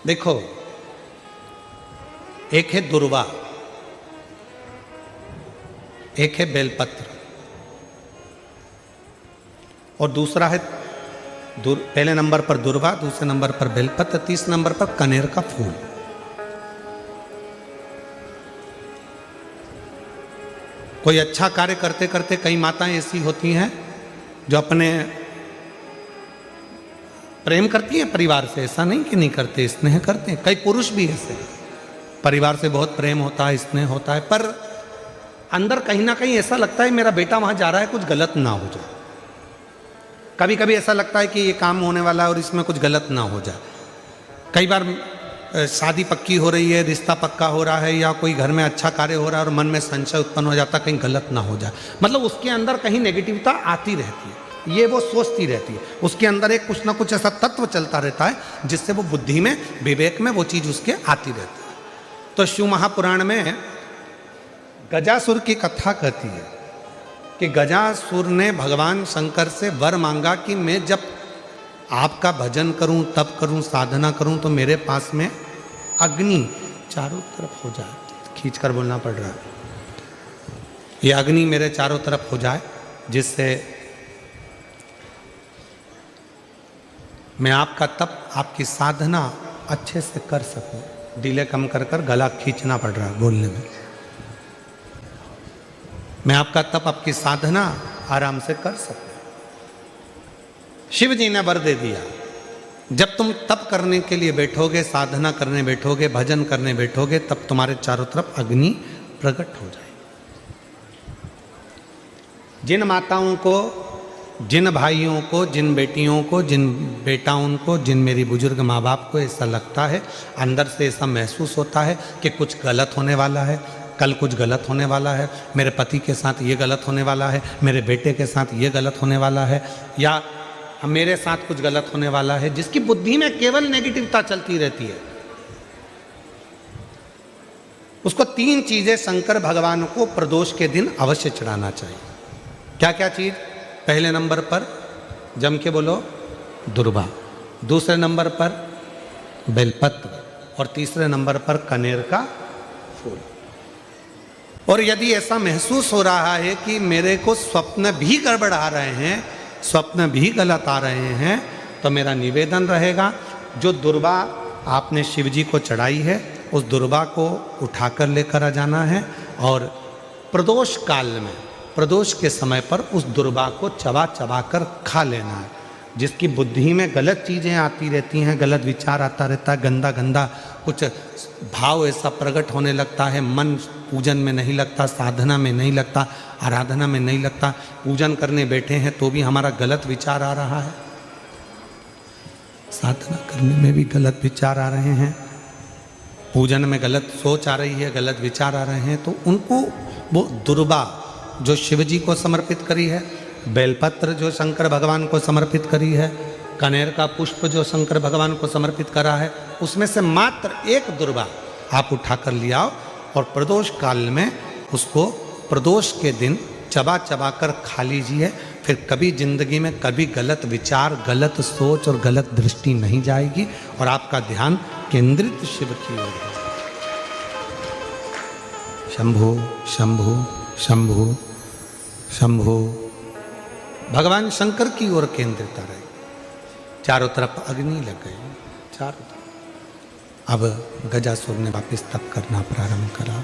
देखो, एक है दुर्वा, एक है बेलपत्र, और दूसरा है पहले नंबर पर दुर्वा, दूसरे नंबर पर बेलपत्र, तीसरे नंबर पर कनेर का फूल। कोई अच्छा कार्य करते करते कई माताएं ऐसी होती हैं जो अपने प्रेम करती हैं परिवार से, ऐसा नहीं कि नहीं करते, स्नेह करते हैं। कई पुरुष भी ऐसे, परिवार से बहुत प्रेम होता है, स्नेह होता है, पर अंदर कहीं ना कहीं ऐसा लगता है मेरा बेटा वहां जा रहा है, कुछ गलत ना हो जाए। कभी कभी ऐसा लगता है कि ये काम होने वाला है और इसमें कुछ गलत ना हो जाए। कई बार शादी पक्की हो रही है, रिश्ता पक्का हो रहा है, या कोई घर में अच्छा कार्य हो रहा है और मन में संशय उत्पन्न हो जाता है कहीं गलत ना हो जाए। मतलब उसके अंदर कहीं नेगेटिविटी आती रहती है, ये वो सोचती रहती है, उसके अंदर एक कुछ ना कुछ ऐसा तत्व चलता रहता है जिससे वो बुद्धि में, विवेक में वो चीज उसके आती रहती है। तो शिव महापुराण में गजासुर की कथा कहती है कि गजासुर ने भगवान शंकर से वर मांगा कि मैं जब आपका भजन करूं, तप करूं, साधना करूं तो मेरे पास में अग्नि चारों तरफ हो जाए। खींच कर बोलना पड़ रहा है, ये अग्नि मेरे चारों तरफ हो जाए जिससे मैं आपका तप, आपकी साधना अच्छे से कर सकूं। डिले कम कर कर गला खींचना पड़ रहा है बोलने में। मैं आपका तप, आपकी साधना आराम से कर सकूं। शिव जी ने वर दे दिया, जब तुम तप करने के लिए बैठोगे, साधना करने बैठोगे, भजन करने बैठोगे, तब तुम्हारे चारों तरफ अग्नि प्रकट हो जाए। जिन माताओं को, जिन भाइयों को, जिन बेटियों को, जिन बेटाओं को, जिन मेरी बुजुर्ग माँ बाप को ऐसा लगता है, अंदर से ऐसा महसूस होता है कि कुछ गलत होने वाला है, कल कुछ गलत होने वाला है, मेरे पति के साथ ये गलत होने वाला है, मेरे बेटे के साथ ये गलत होने वाला है, या मेरे साथ कुछ गलत होने वाला है, जिसकी बुद्धि में केवल नेगेटिविटी चलती रहती है, उसको 3 चीजें शंकर भगवान को प्रदोष के दिन अवश्य चढ़ाना चाहिए। क्या क्या चीज? पहले नंबर पर जम के बोलो दुर्वा, दूसरे नंबर पर बेलपत्र, और तीसरे नंबर पर कनेर का फूल। और यदि ऐसा महसूस हो रहा है कि मेरे को स्वप्न भी गड़बड़ आ रहे हैं, स्वप्न भी गलत आ रहे हैं, तो मेरा निवेदन रहेगा, जो दुर्वा आपने शिव जी को चढ़ाई है उस दुर्वा को उठाकर लेकर आ जाना है, और प्रदोष काल में, प्रदोष के समय पर उस दुर्वा को चबा चबा कर खा लेना है। जिसकी बुद्धि में गलत चीज़ें आती रहती हैं, गलत विचार आता रहता है, गंदा गंदा कुछ भाव ऐसा प्रकट होने लगता है, मन पूजन में नहीं लगता, साधना में नहीं लगता, आराधना में नहीं लगता, पूजन करने बैठे हैं तो भी हमारा गलत विचार आ रहा है, साधना करने में भी गलत विचार आ रहे हैं, पूजन में गलत सोच आ रही है, गलत विचार आ रहे हैं, तो उनको वो दुर्वा जो शिव जी को समर्पित करी है, बेलपत्र जो शंकर भगवान को समर्पित करी है, कनेर का पुष्प जो शंकर भगवान को समर्पित करा है, उसमें से मात्र एक दुर्वा आप उठाकर ले आओ, और प्रदोष काल में उसको प्रदोष के दिन चबा चबा कर खा लीजिए। फिर कभी जिंदगी में कभी गलत विचार, गलत सोच और गलत दृष्टि नहीं जाएगी, और आपका ध्यान केंद्रित शिव की ओर है। शंभो शंभो शंभो शंभो, भगवान शंकर की ओर केंद्रित रहे। चारों तरफ अग्नि लग गई, चारों तरफ। अब गजासुर ने वापिस तप करना प्रारंभ करा,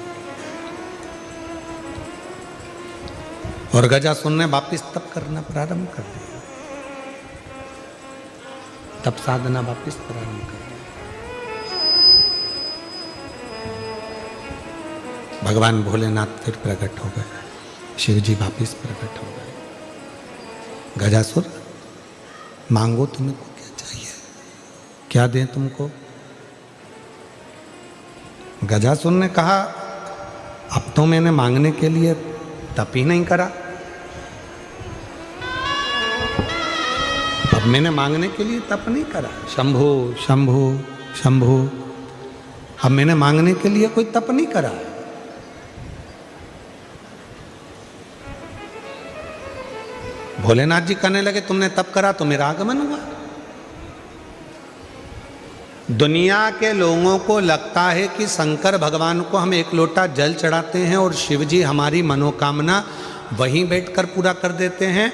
और गजासुर ने वापिस तप करना प्रारंभ कर दिया, तप साधना वापिस प्रारंभ कर दी। भगवान भोलेनाथ फिर प्रकट हो गए, शिव जी वापिस प्रकट हो गए। गजासुर, मांगो तुम्हें को क्या चाहिए, क्या दें तुमको? गजासुर ने कहा, अब तो मैंने मांगने के लिए तप ही नहीं करा, अब मैंने मांगने के लिए तप नहीं करा। शंभो शंभो शंभो, अब मैंने मांगने के लिए कोई तप नहीं करा। भोलेनाथ जी कहने लगे, तुमने तप करा तो मेरा आगमन हुआ। दुनिया के लोगों को लगता है कि शंकर भगवान को हम एक लोटा जल चढ़ाते हैं और शिव जी हमारी मनोकामना वहीं बैठकर पूरा कर देते हैं।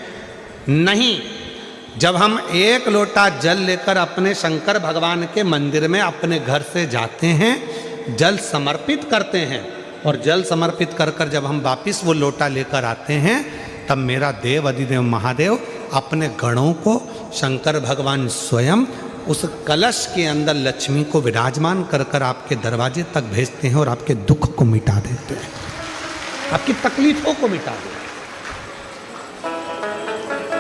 नहीं, जब हम एक लोटा जल लेकर अपने शंकर भगवान के मंदिर में अपने घर से जाते हैं, जल समर्पित करते हैं, और जल समर्पित कर कर जब हम वापिस वो लोटा लेकर आते हैं, तब मेरा देव अधिदेव महादेव अपने गणों को शंकर भगवान स्वयं उस कलश के अंदर लक्ष्मी को विराजमान कर कर आपके दरवाजे तक भेजते हैं और आपके दुख को मिटा देते हैं, आपकी तकलीफों को मिटा देते हैं,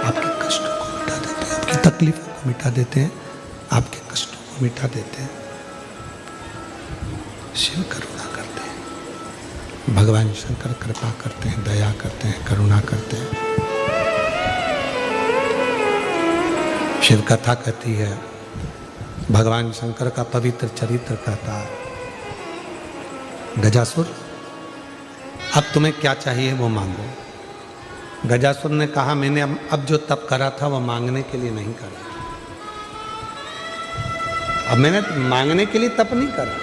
आपके कष्टों को मिटा देते हैं, आपकी तकलीफों को मिटा देते हैं, आपके कष्टों को मिटा देते हैं। शिव करुणा करते हैं, भगवान शंकर कृपा करते हैं, दया करते हैं, करुणा करते हैं। शिव कथा कहती है, भगवान शंकर का पवित्र चरित्र कहता है, गजासुर अब तुम्हें क्या चाहिए वो मांगो। गजासुर ने कहा, मैंने अब जो तप करा था वो मांगने के लिए नहीं करा, अब मैंने मांगने के लिए तप नहीं करा,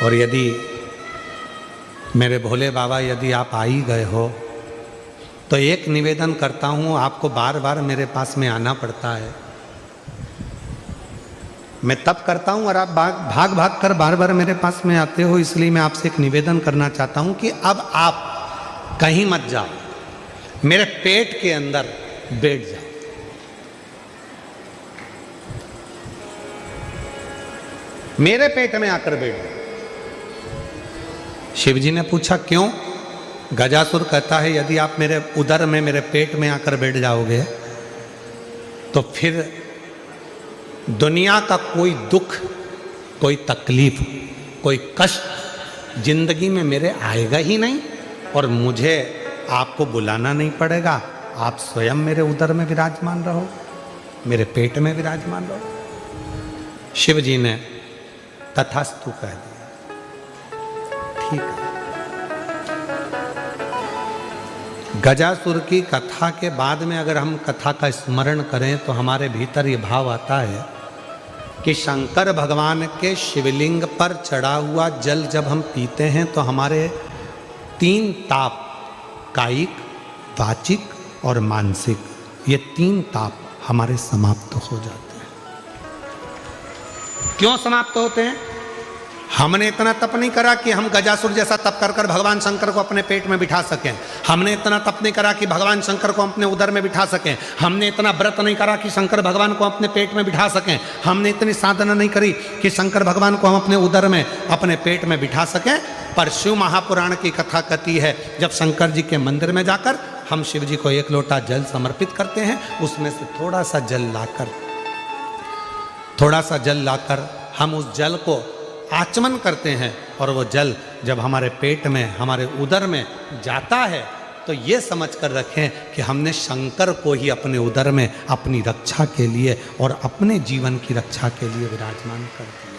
और यदि मेरे भोले बाबा यदि आप आ ही गए हो तो एक निवेदन करता हूँ, आपको बार बार मेरे पास में आना पड़ता है, मैं तप करता हूँ और आप भाग भाग कर बार बार मेरे पास में आते हो, इसलिए मैं आपसे एक निवेदन करना चाहता हूँ कि अब आप कहीं मत जाओ, मेरे पेट के अंदर बैठ जाओ। मेरे पेट में आकर बैठ जाओ। शिव जी ने पूछा क्यों? गजासुर कहता है, यदि आप मेरे उदर में, मेरे पेट में आकर बैठ जाओगे तो फिर दुनिया का कोई दुख, कोई तकलीफ, कोई कष्ट जिंदगी में मेरे आएगा ही नहीं, और मुझे आपको बुलाना नहीं पड़ेगा, आप स्वयं मेरे उदर में विराजमान रहो, मेरे पेट में विराजमान रहो। शिव जी ने तथास्तु कह दिया, ठीक है। गजासुर की कथा के बाद में अगर हम कथा का स्मरण करें तो हमारे भीतर ये भाव आता है कि शंकर भगवान के शिवलिंग पर चढ़ा हुआ जल जब हम पीते हैं तो हमारे 3 ताप, कायिक, वाचिक और मानसिक, ये 3 ताप हमारे समाप्त हो जाते हैं। क्यों समाप्त होते हैं? हमने इतना तप नहीं करा कि हम गजासुर जैसा तप कर कर भगवान शंकर को अपने पेट में बिठा सकें, हमने इतना तप नहीं करा कि भगवान शंकर को अपने उदर में बिठा सकें, हमने इतना व्रत नहीं करा कि शंकर भगवान को अपने पेट में बिठा सकें, हमने इतनी साधना नहीं करी कि शंकर भगवान को हम अपने उदर में, अपने पेट में बिठा सकें। पर शिव महापुराण की कथा कहती है, जब शंकर जी के मंदिर में जाकर हम शिव जी को 1 लोटा जल समर्पित करते हैं, उसमें से थोड़ा सा जल लाकर हम उस जल को आचमन करते हैं, और वो जल जब हमारे पेट में, हमारे उदर में जाता है तो ये समझ कर रखें कि हमने शंकर को ही अपने उदर में अपनी रक्षा के लिए और अपने जीवन की रक्षा के लिए विराजमान कर दिया।